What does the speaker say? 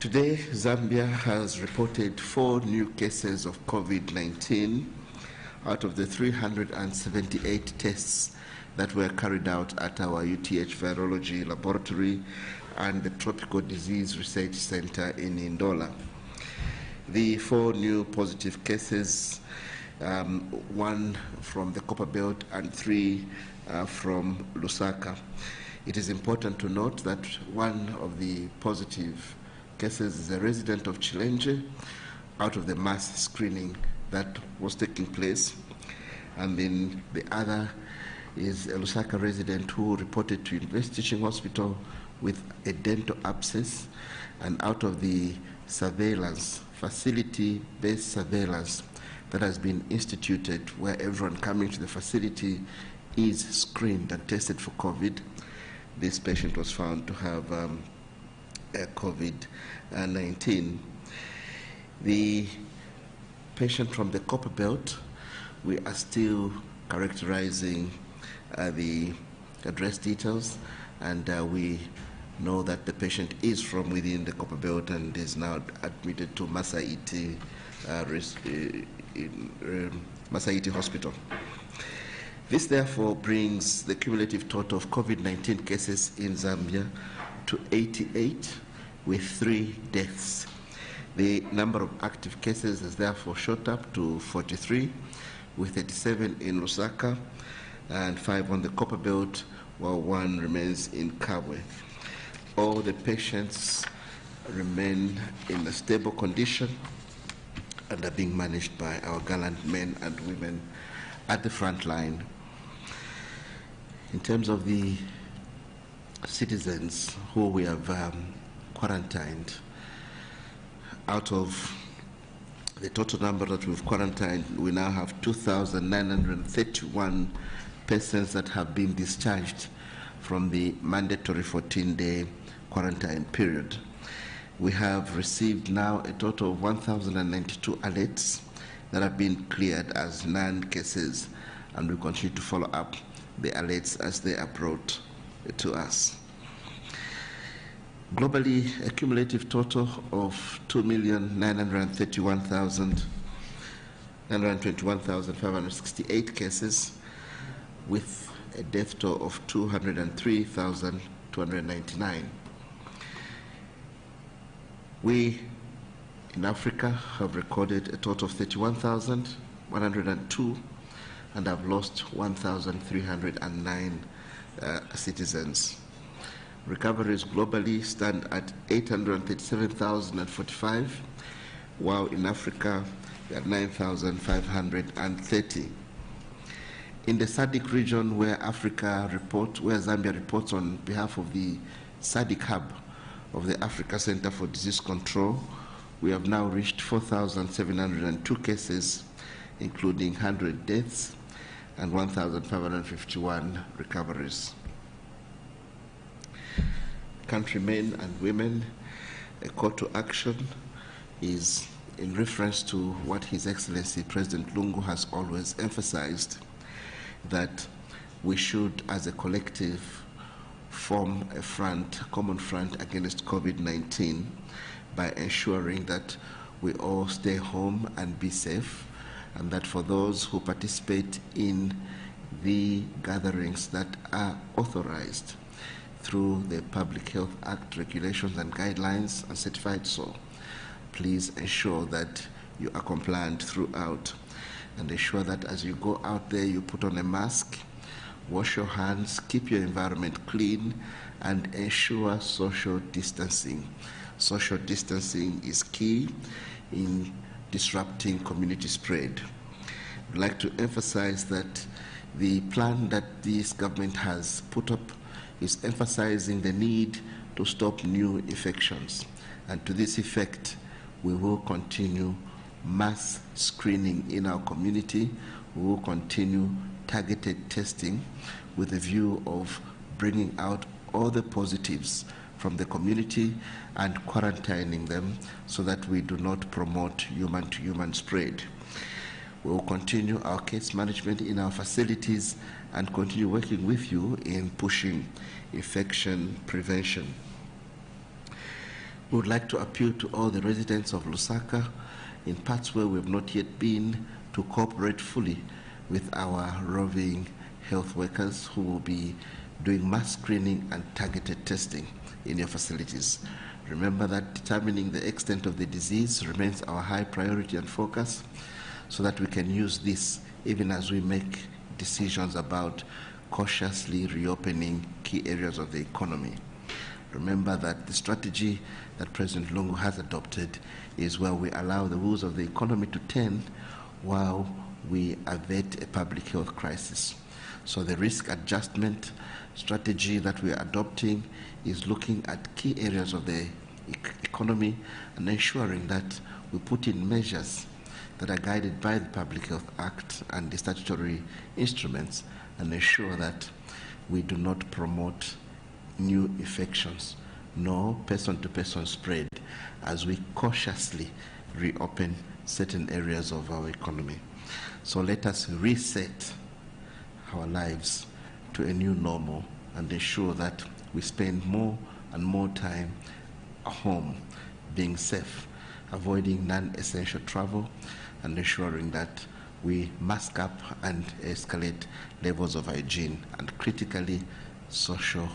Today, Zambia has reported 4 new cases of COVID-19 out of the 378 tests that were carried out at our UTH Virology Laboratory and the Tropical Disease Research Center in Ndola. The 4 new positive cases, 1 from the Copper Belt and 3 from Lusaka. It is important to note that one of the positive cases is a resident of Chilufya out of the mass screening that was taking place, and then the other is a Lusaka resident who reported to University Teaching Hospital with a dental abscess, and out of the surveillance, facility-based surveillance that has been instituted where everyone coming to the facility is screened and tested for COVID, this patient was found to have COVID-19. The patient from the Copper Belt, we are still characterizing the address details, and we know that the patient is from within the Copper Belt and is now admitted to Masaiti Hospital. This therefore brings the cumulative total of COVID-19 cases in Zambia to 88 with 3 deaths. The number of active cases has therefore shot up to 43, with 37 in Lusaka and 5 on the Copper Belt, while 1 remains in Kabwe. All the patients remain in a stable condition and are being managed by our gallant men and women at the front line. In terms of the citizens who we have quarantined, out of the total number that we've quarantined, we now have 2,931 persons that have been discharged from the mandatory 14-day quarantine period. We have received now a total of 1,092 alerts that have been cleared as non-cases, and we continue to follow up the alerts as they are brought to us. Globally, a cumulative total of 2,921,568 cases, with a death toll of 203,299. We in Africa have recorded a total of 31,102 and have lost 1,309 citizens. Recoveries globally stand at 837,045, while in Africa they are 9,530. In the SADC region, where Zambia reports on behalf of the SADC hub of the Africa Center for Disease Control, we have now reached 4,702 cases, including 100 deaths and 1,551 recoveries. Countrymen and women, a call to action is in reference to what His Excellency President Lungu has always emphasized, that we should, as a collective, form a common front against COVID-19 by ensuring that we all stay home and be safe, and that for those who participate in the gatherings that are authorized through the Public Health Act regulations and guidelines and certified so, please ensure that you are compliant throughout, and ensure that as you go out there you put on a mask, wash your hands, keep your environment clean, and ensure social distancing. Social distancing is key in disrupting community spread. I'd like to emphasize that the plan that this government has put up is emphasizing the need to stop new infections. And to this effect, we will continue mass screening in our community. We will continue targeted testing with a view of bringing out all the positives from the community and quarantining them so that we do not promote human-to-human spread. We will continue our case management in our facilities and continue working with you in pushing infection prevention. We would like to appeal to all the residents of Lusaka in parts where we have not yet been to cooperate fully with our roving health workers who will be doing mass screening and targeted testing in your facilities. Remember that determining the extent of the disease remains our high priority and focus, so that we can use this even as we make decisions about cautiously reopening key areas of the economy. Remember that the strategy that President Lungu has adopted is where we allow the wheels of the economy to turn while we avert a public health crisis. So the risk adjustment strategy that we are adopting is looking at key areas of the economy and ensuring that we put in measures that are guided by the Public Health Act and the statutory instruments, and ensure that we do not promote new infections nor person-to-person spread as we cautiously reopen certain areas of our economy. So let us reset our lives to a new normal and ensure that we spend more and more time at home, being safe, avoiding non-essential travel, and ensuring that we mask up and escalate levels of hygiene and critically social